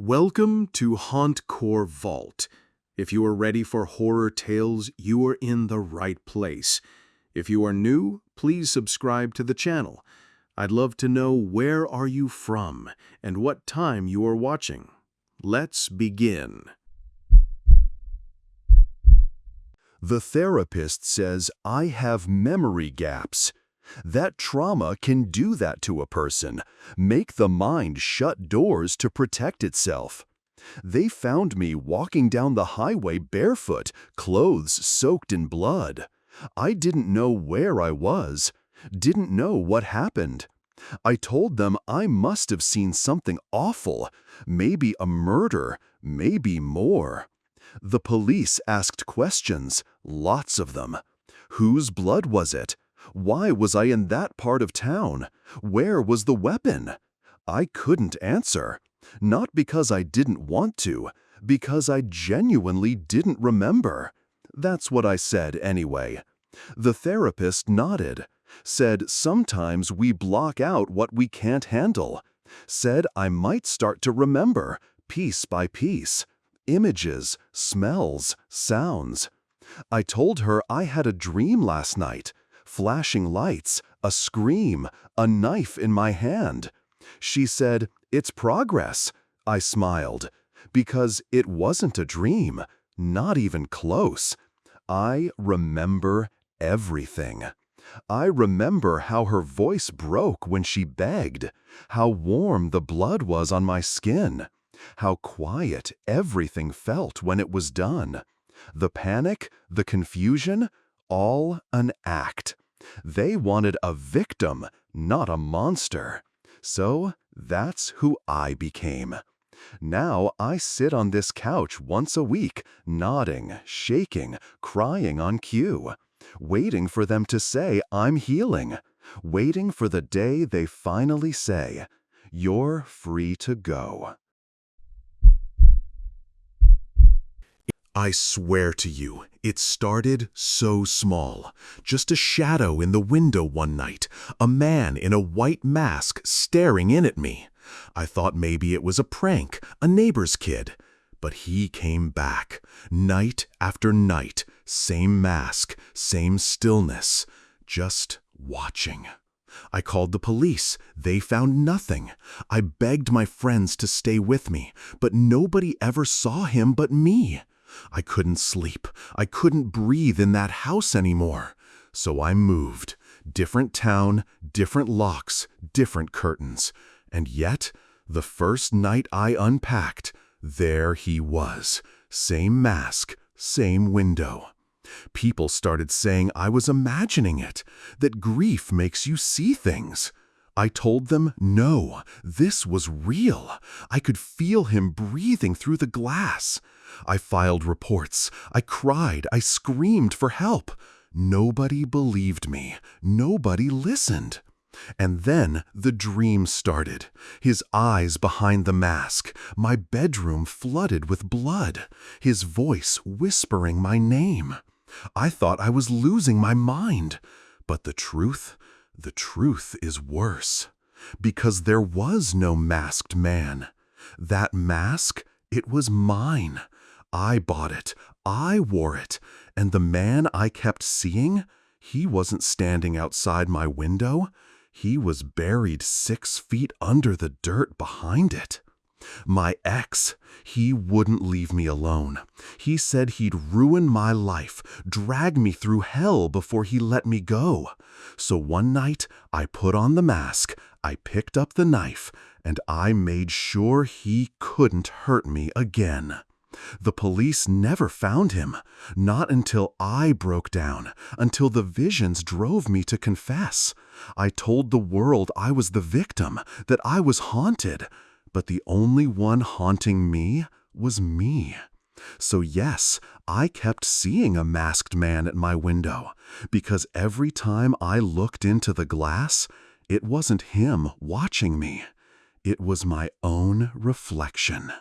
Welcome to Hauntcore Vault. If you are ready for horror tales, you are in the right place. If you are new, please subscribe to the channel. I'd love to know where are you from and what time you are watching. Let's begin. The therapist says I have memory gaps. That trauma can do that to a person, make the mind shut doors to protect itself. They found me walking down the highway barefoot, clothes soaked in blood. I didn't know where I was, didn't know what happened. I told them I must have seen something awful, maybe a murder, maybe more. The police asked questions, lots of them. Whose blood was it? Why was I in that part of town? Where was the weapon? I couldn't answer. Not because I didn't want to, because I genuinely didn't remember. That's what I said anyway. The therapist nodded, said sometimes we block out what we can't handle, said I might start to remember, piece by piece, images, smells, sounds. I told her I had a dream last night. Flashing lights, a scream, a knife in my hand. She said, "It's progress." I smiled, because it wasn't a dream, not even close. I remember everything. I remember how her voice broke when she begged, how warm the blood was on my skin, how quiet everything felt when it was done. The panic, the confusion, all an act. They wanted a victim, not a monster. So that's who I became. Now I sit on this couch once a week, nodding, shaking, crying on cue, waiting for them to say I'm healing, waiting for the day they finally say, "You're free to go." I swear to you, it started so small. Just a shadow in the window one night, a man in a white mask staring in at me. I thought maybe it was a prank, a neighbor's kid. But he came back, night after night, same mask, same stillness, just watching. I called the police. They found nothing. I begged my friends to stay with me, but nobody ever saw him but me. I couldn't sleep. I couldn't breathe in that house anymore. So I moved. Different town, different locks, different curtains. And yet, the first night I unpacked, there he was. Same mask, same window. People started saying I was imagining it, that grief makes you see things. I told them, no, this was real. I could feel him breathing through the glass. I filed reports. I cried. I screamed for help. Nobody believed me. Nobody listened. And then the dream started. His eyes behind the mask, my bedroom flooded with blood, his voice whispering my name. I thought I was losing my mind. But the truth is worse. Because there was no masked man. That mask, it was mine. I bought it. I wore it. And the man I kept seeing, he wasn't standing outside my window. He was buried 6 feet under the dirt behind it. My ex, he wouldn't leave me alone. He said he'd ruin my life, drag me through hell before he let me go. So one night, I put on the mask, I picked up the knife, and I made sure he couldn't hurt me again. The police never found him, not until I broke down, until the visions drove me to confess. I told the world I was the victim, that I was haunted, but the only one haunting me was me. So yes, I kept seeing a masked man at my window, because every time I looked into the glass, it wasn't him watching me. It was my own reflection.